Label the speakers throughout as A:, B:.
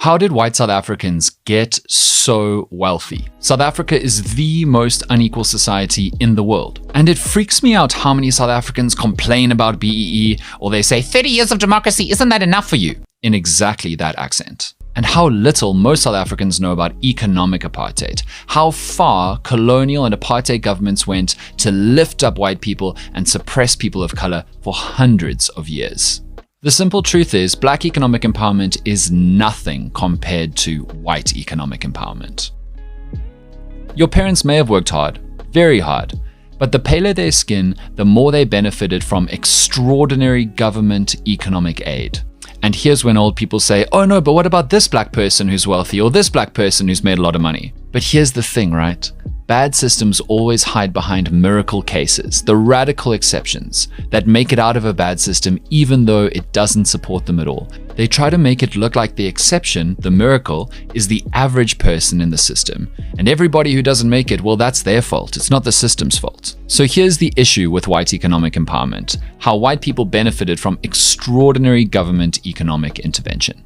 A: How did white South Africans get so wealthy? South Africa is the most unequal society in the world. And it freaks me out how many South Africans complain about BEE, or they say 30 years of democracy, isn't that enough for you? In exactly that accent. And how little most South Africans know about economic apartheid. How far colonial and apartheid governments went to lift up white people and suppress people of color for hundreds of years. The simple truth is, black economic empowerment is nothing compared to white economic empowerment. Your parents may have worked hard, very hard, but the paler their skin, the more they benefited from extraordinary government economic aid. And here's when old people say, oh no, but what about this black person who's wealthy, or this black person who's made a lot of money? But here's the thing, right? Bad systems always hide behind miracle cases, the radical exceptions that make it out of a bad system even though it doesn't support them at all. They try to make it look like the exception, the miracle, is the average person in the system. And everybody who doesn't make it, well, that's their fault. It's not the system's fault. So here's the issue with white economic empowerment: how white people benefited from extraordinary government economic intervention.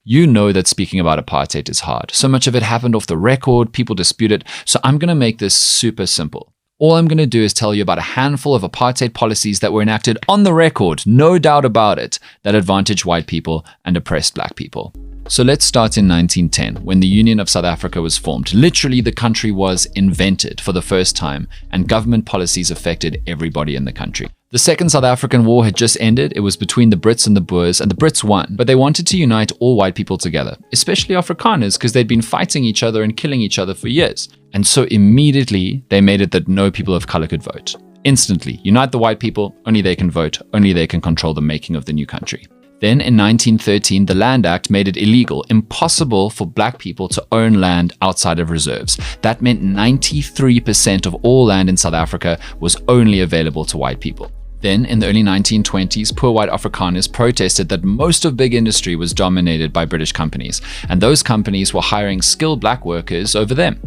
A: You know that speaking about apartheid is hard. So much of it happened off the record, people dispute it. So I'm going to make this super simple. All I'm going to do is tell you about a handful of apartheid policies that were enacted on the record, no doubt about it, that advantaged white people and oppressed black people. So let's start in 1910, when the Union of South Africa was formed. Literally, the country was invented for the first time, and government policies affected everybody in the country. The Second South African War had just ended. It was between the Brits and the Boers, and the Brits won. But they wanted to unite all white people together, especially Afrikaners, because they'd been fighting each other and killing each other for years. And so immediately, they made it that no people of color could vote. Instantly, unite the white people, only they can vote, only they can control the making of the new country. Then in 1913, the Land Act made it illegal, impossible for black people to own land outside of reserves. That meant 93% of all land in South Africa was only available to white people. Then, in the early 1920s, poor white Afrikaners protested that most of big industry was dominated by British companies, and those companies were hiring skilled black workers over them.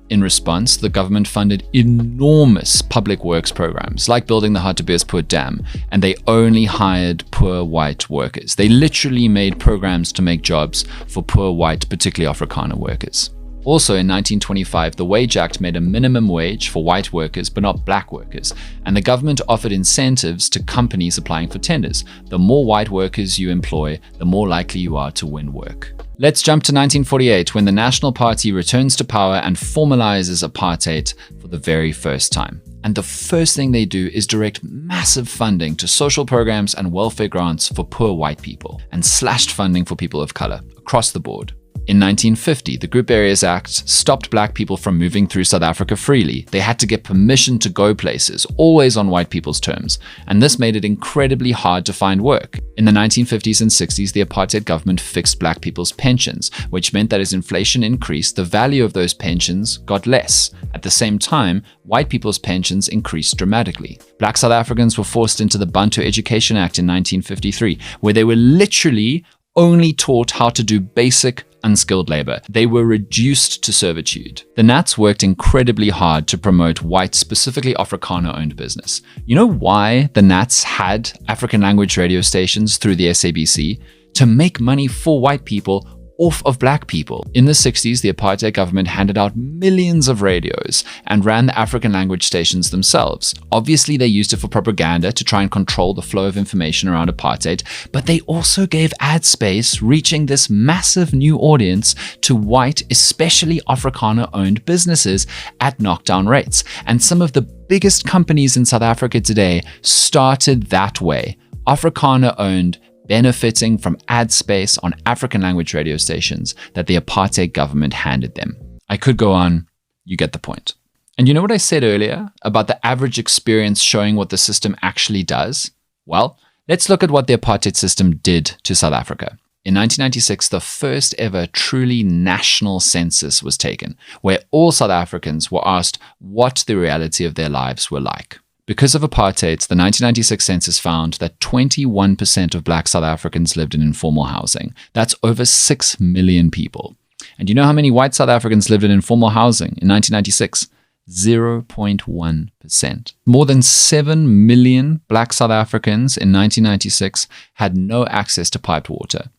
A: In response, the government funded enormous public works programs, like building the Hartbeespoort Dam, and they only hired poor white workers. They literally made programs to make jobs for poor white, particularly Afrikaner workers. Also in 1925, the Wage Act made a minimum wage for white workers but not black workers, and the government offered incentives to companies applying for tenders. The more white workers you employ, the more likely you are to win work. Let's jump to 1948, when the National Party returns to power and formalizes apartheid for the very first time. And the first thing they do is direct massive funding to social programs and welfare grants for poor white people, and slashed funding for people of color across the board. In 1950, the Group Areas Act stopped black people from moving through South Africa freely. They had to get permission to go places, always on white people's terms, and this made it incredibly hard to find work. In the 1950s and 60s, the apartheid government fixed black people's pensions, which meant that as inflation increased, the value of those pensions got less. At the same time, white people's pensions increased dramatically. Black South Africans were forced into the Bantu Education Act in 1953, where they were literally only taught how to do basic unskilled labor. They were reduced to servitude. The Nats worked incredibly hard to promote white, specifically Afrikaner-owned business. You know why the Nats had African language radio stations through the SABC? To make money for white people off of black people. In the 60s, the apartheid government handed out millions of radios and ran the African language stations themselves. Obviously, they used it for propaganda to try and control the flow of information around apartheid, but they also gave ad space reaching this massive new audience to white, especially Afrikaner-owned businesses at knockdown rates. And some of the biggest companies in South Africa today started that way. Afrikaner-owned, benefiting from ad space on African language radio stations that the apartheid government handed them. I could go on, you get the point. And you know what I said earlier about the average experience showing what the system actually does? Well, let's look at what the apartheid system did to South Africa. In 1996, the first ever truly national census was taken, where all South Africans were asked what the reality of their lives were like. Because of apartheid, the 1996 census found that 21% of black South Africans lived in informal housing. That's over 6 million people. And you know how many white South Africans lived in informal housing in 1996? 0.1%. More than 7 million black South Africans in 1996 had no access to piped water.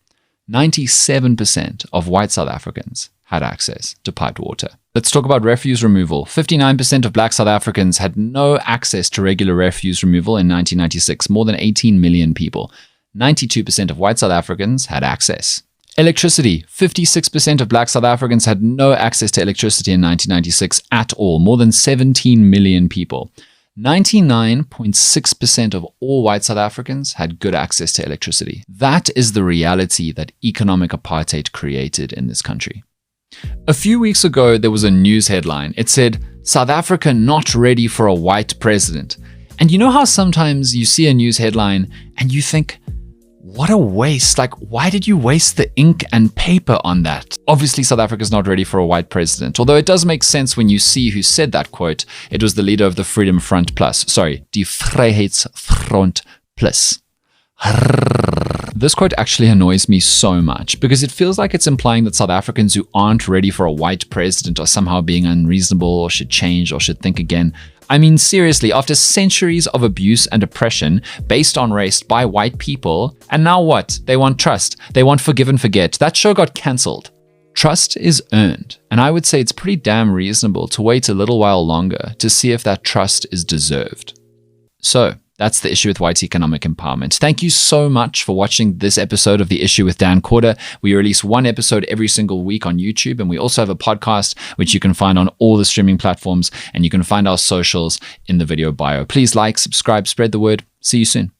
A: 97% of white South Africans had access to piped water. Let's talk about refuse removal. 59% of black South Africans had no access to regular refuse removal in 1996, more than 18 million people. 92% of white South Africans had access. Electricity. 56% of black South Africans had no access to electricity in 1996 at all, more than 17 million people. 99.6% of all white South Africans had good access to electricity. That is the reality that economic apartheid created in this country. A few weeks ago, there was a news headline. It said, "South Africa not ready for a white president." And you know how sometimes you see a news headline and you think, what a waste. Like, why did you waste the ink and paper on that? Obviously, South Africa's not ready for a white president. Although it does make sense when you see who said that quote. It was the leader of the Freedom Front Plus. Sorry, Die Vryheidsfront Plus. This quote actually annoys me so much because it feels like it's implying that South Africans who aren't ready for a white president are somehow being unreasonable or should change or should think again. I mean, seriously, after centuries of abuse and oppression based on race by white people, and now what? They want trust. They want forgive and forget. That show got cancelled. Trust is earned, and I would say it's pretty damn reasonable to wait a little while longer to see if that trust is deserved. So, that's the issue with white economic empowerment. Thank you so much for watching this episode of The Issue with Dan Corder. We release one episode every single week on YouTube, and we also have a podcast, which you can find on all the streaming platforms, and you can find our socials in the video bio. Please like, subscribe, spread the word. See you soon.